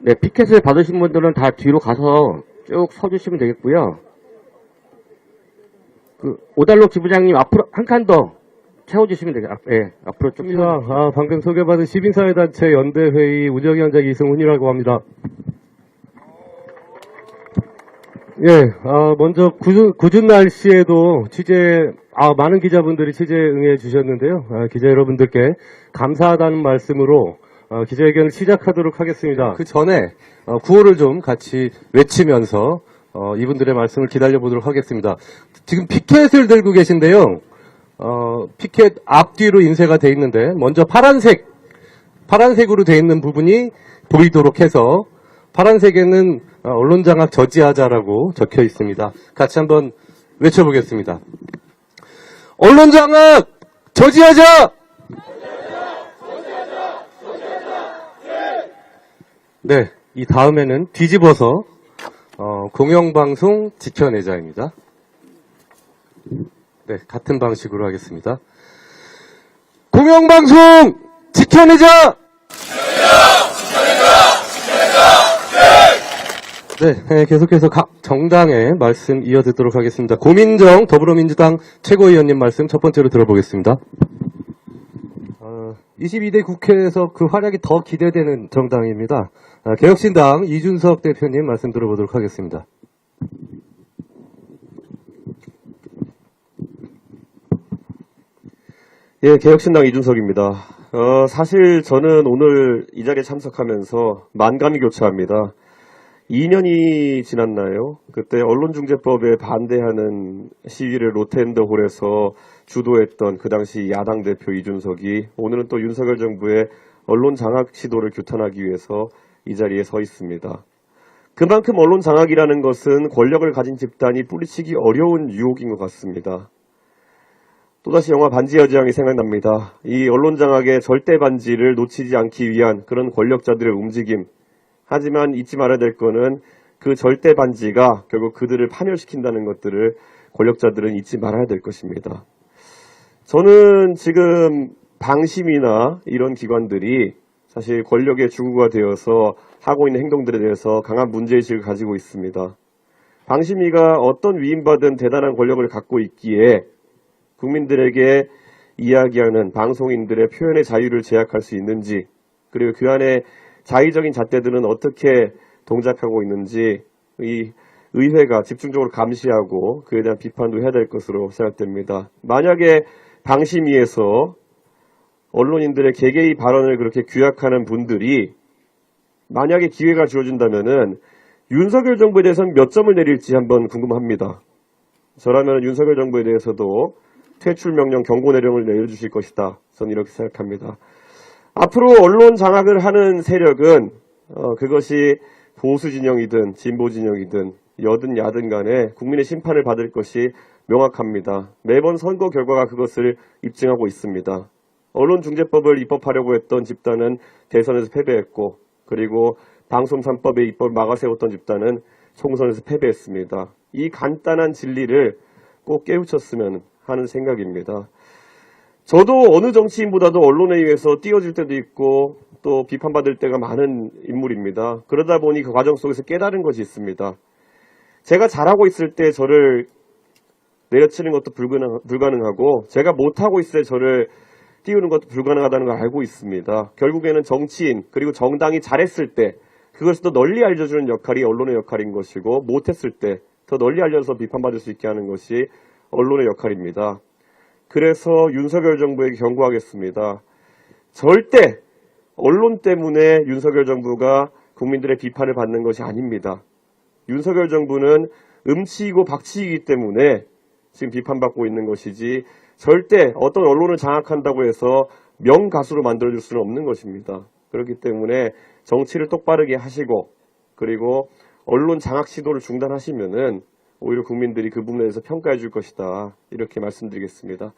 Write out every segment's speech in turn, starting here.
네, 피켓을 받으신 분들은 다 뒤로 가서 쭉 서주시면 되겠고요. 오달록 지부장님 앞으로 한 칸 더 채워주시면 되겠습니다. 네, 앞으로 쭉 채워주시면. 방금 소개받은 시민사회단체 연대회의 운영위원장 이승훈이라고 합니다. 예, 먼저 궂은 날씨에도 많은 기자분들이 취재에 응해 주셨는데요. 기자 여러분들께 감사하다는 말씀으로 기자회견을 시작하도록 하겠습니다. 그 전에 구호를 좀 같이 외치면서 이분들의 말씀을 기다려보도록 하겠습니다. 지금 피켓을 들고 계신데요. 피켓 앞뒤로 인쇄가 돼 있는데 먼저 파란색으로 돼 있는 부분이 보이도록 해서 파란색에는 언론장악 저지하자라고 적혀 있습니다. 같이 한번 외쳐보겠습니다. 언론장악 저지하자! 네, 이 다음에는 뒤집어서 공영방송 지켜내자입니다. 네, 같은 방식으로 하겠습니다. 공영방송 지켜내자! 네, 계속해서 각 정당의 말씀 이어듣도록 하겠습니다. 고민정 더불어민주당 최고위원님 말씀 첫 번째로 들어보겠습니다. 22대 국회에서 그 활약이 더 기대되는 정당입니다. 개혁신당 이준석 대표님 말씀 들어보도록 하겠습니다. 예, 개혁신당 이준석입니다. 사실 저는 오늘 이 자리에 참석하면서 만감이 교차합니다. 2년이 지났나요? 그때 언론중재법에 반대하는 시위를 롯데현대홀에서 주도했던 그 당시 야당 대표 이준석이 오늘은 또 윤석열 정부의 언론 장악 시도를 규탄하기 위해서 이 자리에 서 있습니다. 그만큼 언론 장악이라는 것은 권력을 가진 집단이 뿌리치기 어려운 유혹인 것 같습니다. 또다시 영화 반지의 제왕이 생각납니다. 이 언론 장악의 절대 반지를 놓치지 않기 위한 그런 권력자들의 움직임. 하지만 잊지 말아야 될 거는 그 절대 반지가 결국 그들을 파멸시킨다는 것들을 권력자들은 잊지 말아야 될 것입니다. 저는 지금 방심이나 이런 기관들이 사실 권력의 주구가 되어서 하고 있는 행동들에 대해서 강한 문제의식을 가지고 있습니다. 방심위가 어떤 위임받은 대단한 권력을 갖고 있기에 국민들에게 이야기하는 방송인들의 표현의 자유를 제약할 수 있는지, 그리고 그 안에 자의적인 잣대들은 어떻게 동작하고 있는지 이 의회가 집중적으로 감시하고 그에 대한 비판도 해야 될 것으로 생각됩니다. 만약에 방심위에서 언론인들의 개개의 발언을 그렇게 규약하는 분들이 만약에 기회가 주어진다면은 윤석열 정부에 대해서는 몇 점을 내릴지 한번 궁금합니다. 저라면 윤석열 정부에 대해서도 퇴출 명령, 경고 내령을 내려주실 것이다. 저는 이렇게 생각합니다. 앞으로 언론 장악을 하는 세력은 그것이 보수 진영이든 진보 진영이든 여든 야든 간에 국민의 심판을 받을 것이 명확합니다. 매번 선거 결과가 그것을 입증하고 있습니다. 언론중재법을 입법하려고 했던 집단은 대선에서 패배했고, 그리고 방송 3법의 입법을 막아세웠던 집단은 총선에서 패배했습니다. 이 간단한 진리를 꼭 깨우쳤으면 하는 생각입니다. 저도 어느 정치인보다도 언론에 의해서 띄워질 때도 있고 또 비판받을 때가 많은 인물입니다. 그러다 보니 그 과정 속에서 깨달은 것이 있습니다. 제가 잘하고 있을 때 저를 내려치는 것도 불가능하고 제가 못하고 있을 때 저를 띄우는 것도 불가능하다는 걸 알고 있습니다. 결국에는 정치인 그리고 정당이 잘했을 때 그것을 더 널리 알려주는 역할이 언론의 역할인 것이고, 못했을 때 더 널리 알려서 비판받을 수 있게 하는 것이 언론의 역할입니다. 그래서 윤석열 정부에게 경고하겠습니다. 절대 언론 때문에 윤석열 정부가 국민들의 비판을 받는 것이 아닙니다. 윤석열 정부는 음치이고 박치이기 때문에 지금 비판받고 있는 것이지, 절대 어떤 언론을 장악한다고 해서 명가수로 만들어줄 수는 없는 것입니다. 그렇기 때문에 정치를 똑바르게 하시고, 그리고 언론 장악 시도를 중단하시면은 오히려 국민들이 그 부분에 대해서 평가해 줄 것이다. 이렇게 말씀드리겠습니다.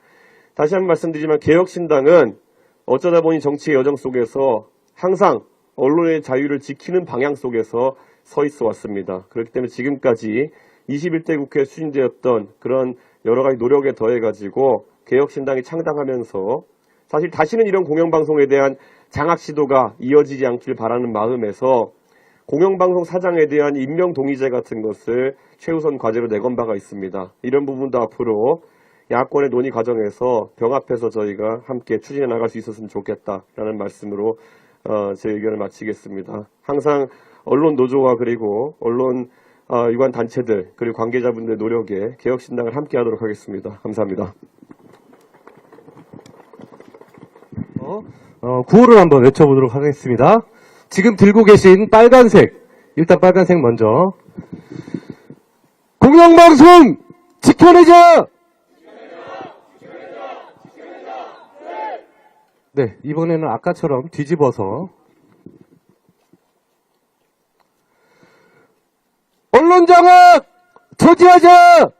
다시 한번 말씀드리지만 개혁신당은 어쩌다 보니 정치의 여정 속에서 항상 언론의 자유를 지키는 방향 속에서 서 있어 왔습니다. 그렇기 때문에 지금까지 21대 국회에 추진되었던 그런 여러 가지 노력에 더해가지고 개혁신당이 창당하면서 사실 다시는 이런 공영방송에 대한 장악 시도가 이어지지 않길 바라는 마음에서 공영방송 사장에 대한 임명 동의제 같은 것을 최우선 과제로 내건 바가 있습니다. 이런 부분도 앞으로 야권의 논의 과정에서 병합해서 저희가 함께 추진해 나갈 수 있었으면 좋겠다라는 말씀으로 제 의견을 마치겠습니다. 항상 언론 노조와 그리고 언론 유관 단체들 그리고 관계자분들의 노력에 개혁신당을 함께하도록 하겠습니다. 감사합니다. 구호를 한번 외쳐보도록 하겠습니다. 지금 들고 계신 빨간색, 일단 빨간색 먼저. 공영방송 지켜내자! 네, 이번에는 아까처럼 뒤집어서. 언론장악 저지하자!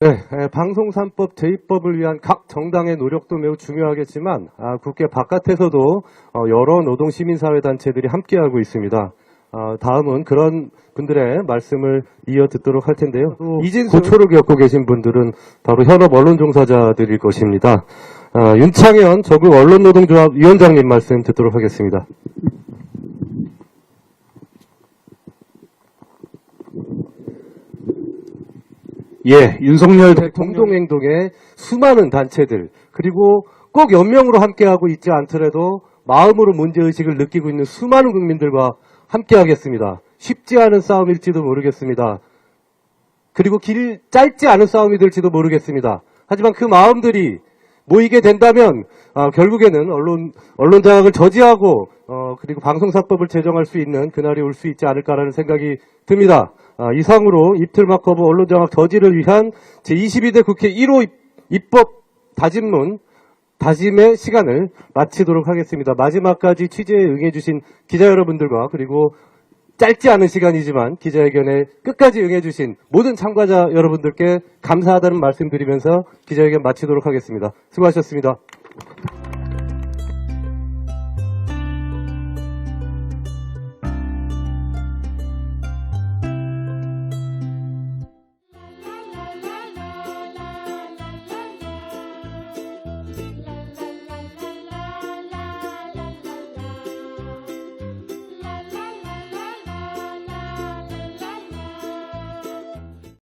네, 방송 3법 제2법을 위한 각 정당의 노력도 매우 중요하겠지만 국회 바깥에서도 여러 노동 시민사회 단체들이 함께하고 있습니다. 다음은 그런 분들의 말씀을 이어 듣도록 할 텐데요. 고초를 겪고 계신 분들은 바로 현업 언론 종사자들일 것입니다. 윤창현 전국 언론노동조합 위원장님 말씀 듣도록 하겠습니다. 예, 윤석열 공동행동의 수많은 단체들, 그리고 꼭 연명으로 함께하고 있지 않더라도 마음으로 문제의식을 느끼고 있는 수많은 국민들과 함께하겠습니다. 쉽지 않은 싸움일지도 모르겠습니다. 그리고 짧지 않은 싸움이 될지도 모르겠습니다. 하지만 그 마음들이 모이게 된다면 결국에는 언론 장악을 저지하고 그리고 방송사법을 제정할 수 있는 그날이 올 수 있지 않을까라는 생각이 듭니다. 이상으로 이틀막 거부 언론 장악 저지를 위한 제22대 국회 1호 입법 다짐의 시간을 마치도록 하겠습니다. 마지막까지 취재에 응해주신 기자 여러분들과 그리고 짧지 않은 시간이지만 기자회견에 끝까지 응해주신 모든 참가자 여러분들께 감사하다는 말씀드리면서 기자회견 마치도록 하겠습니다. 수고하셨습니다.